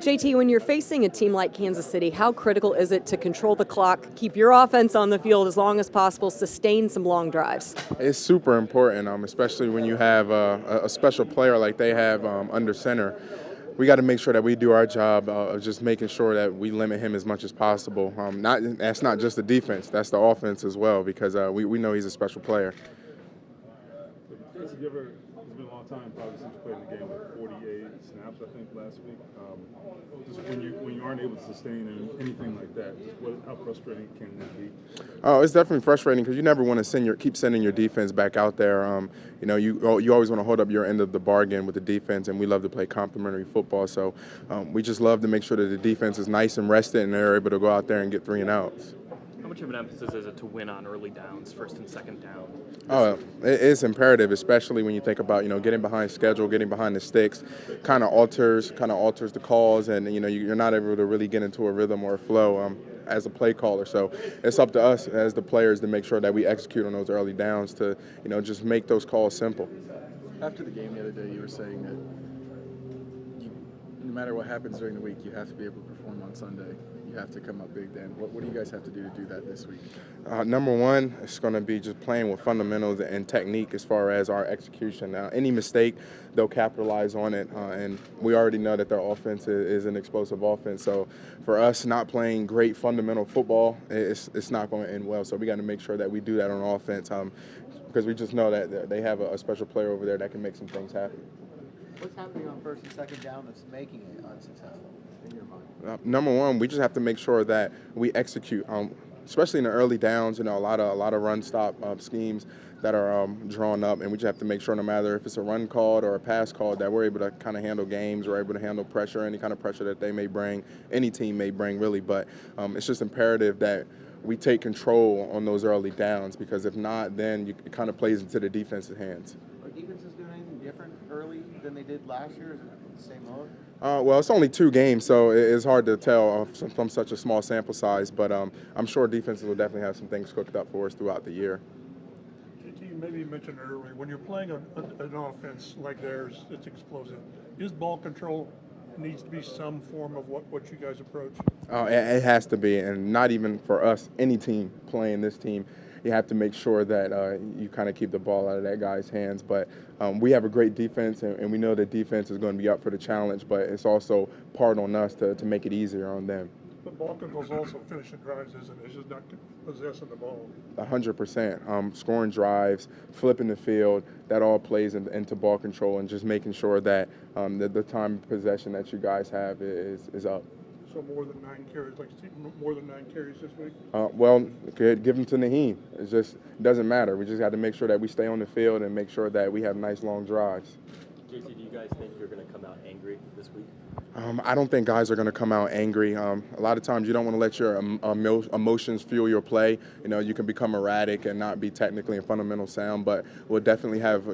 JT, when you're facing a team like Kansas City, how critical is it to control the clock, keep your offense on the field as long as possible, sustain some long drives? It's super important, especially when you have a special player like they have under center. We got to make sure that we do our job of just making sure that we limit him as much as possible. That's not just the defense, that's the offense as well, because we know he's a special player. It's been a long time probably since you played in the game with 48 snaps, I think, last week. Just when you aren't able to sustain anything like that, how frustrating can that be? Oh, it's definitely frustrating because you never want to keep sending your defense back out there. You always want to hold up your end of the bargain with the defense, and we love to play complementary football. So we just love to make sure that the defense is nice and rested, and they're able to go out there and get 3 and outs. How much of an emphasis is it to win on early downs, first and second down? Oh, it's imperative, especially when you think about getting behind schedule, getting behind the sticks, kind of alters the calls, and you're not able to really get into a rhythm or a flow as a play caller. So it's up to us as the players to make sure that we execute on those early downs to just make those calls simple. After the game the other day, you were saying that no matter what happens during the week, you have to be able to perform on Sunday. You have to come up big then. What do you guys have to do that this week? Number one, it's going to be just playing with fundamentals and technique as far as our execution. Any mistake, they'll capitalize on it, and we already know that their offense is an explosive offense. So for us not playing great fundamental football, it's not going to end well. So we got to make sure that we do that on offense because we just know that they have a special player over there that can make some things happen. What's happening on first and second down that's making it unsuccessful in your mind? Number one, we just have to make sure that we execute, especially in the early downs. A lot of run stop schemes that are drawn up, and we just have to make sure no matter if it's a run called or a pass called that we're able to kind of handle games, we're able to handle pressure, any kind of pressure that they may bring, any team may bring really. But it's just imperative that we take control on those early downs, because if not, then it kind of plays into the defense's hands. Are defenses doing anything different early than they did last year? Is it the same mode? Well, it's only 2 games, so it's hard to tell from such a small sample size. But I'm sure defenses will definitely have some things cooked up for us throughout the year. JT, maybe you mentioned earlier, when you're playing an offense like theirs, it's explosive. Is ball control needs to be some form of what you guys approach? It has to be, and not even for us, any team playing this team. You have to make sure that you kind of keep the ball out of that guy's hands. But we have a great defense, and we know that defense is going to be up for the challenge, but it's also part on us to make it easier on them. But ball control is also finishing drives, isn't it? It's just not possessing the ball. 100%. Scoring drives, flipping the field, that all plays into ball control, and just making sure that the time of possession that you guys have is up. So more than 9 carries, more than 9 carries this week? Well, give them to Naheem. It doesn't matter. We just got to make sure that we stay on the field and make sure that we have nice long drives. JT, do you guys think you're going to come out angry this week? I don't think guys are going to come out angry. A lot of times you don't want to let your emotions fuel your play. You can become erratic and not be technically and fundamental sound, but we'll definitely have,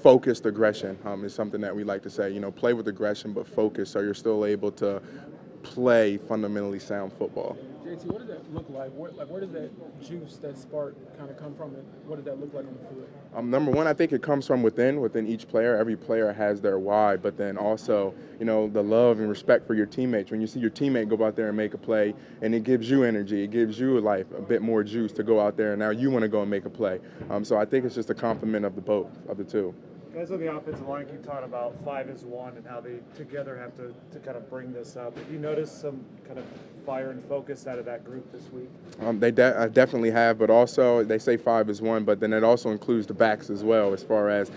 focused aggression is something that we like to say. Play with aggression, but focus, so you're still able to play fundamentally sound football. JT, what does that look like? Where does that juice, that spark kind of come from, and what does that look like on the field? Number one, I think it comes from within each player. Every player has their why, but then also, the love and respect for your teammates. When you see your teammate go out there and make a play, and it gives you energy, it gives you a bit more juice to go out there, and now you want to go and make a play. So I think it's just a compliment of the two. Guys on the offensive line keep talking about 5 as 1 and how they together have to kind of bring this up. Have you noticed some kind of fire and focus out of that group this week? They definitely have, but also they say 5 as 1, but then it also includes the backs as well, as far as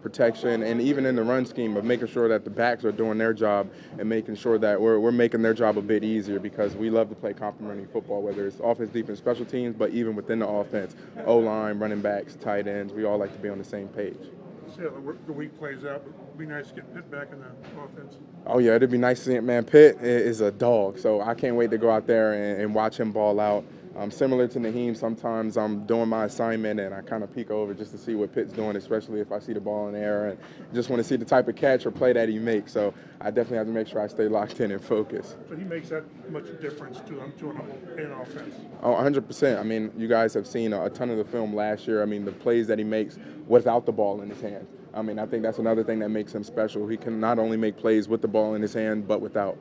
protection, and even in the run scheme of making sure that the backs are doing their job and making sure that we're making their job a bit easier, because we love to play complementary football, whether it's offense, defense, special teams, but even within the offense, O-line, running backs, tight ends, we all like to be on the same page. See how the week plays out. It'd be nice to get Pitt back in the offense. Oh, yeah, it'd be nice to see it, man. Pitt is a dog, so I can't wait to go out there and watch him ball out. Similar to Naheem, sometimes I'm doing my assignment and I kind of peek over just to see what Pitt's doing, especially if I see the ball in the air, and just want to see the type of catch or play that he makes. So I definitely have to make sure I stay locked in and focused. So he makes that much difference to an offense? Oh, 100%. I mean, you guys have seen a ton of the film last year. I mean, the plays that he makes without the ball in his hands. I mean, I think that's another thing that makes him special. He can not only make plays with the ball in his hand, but without.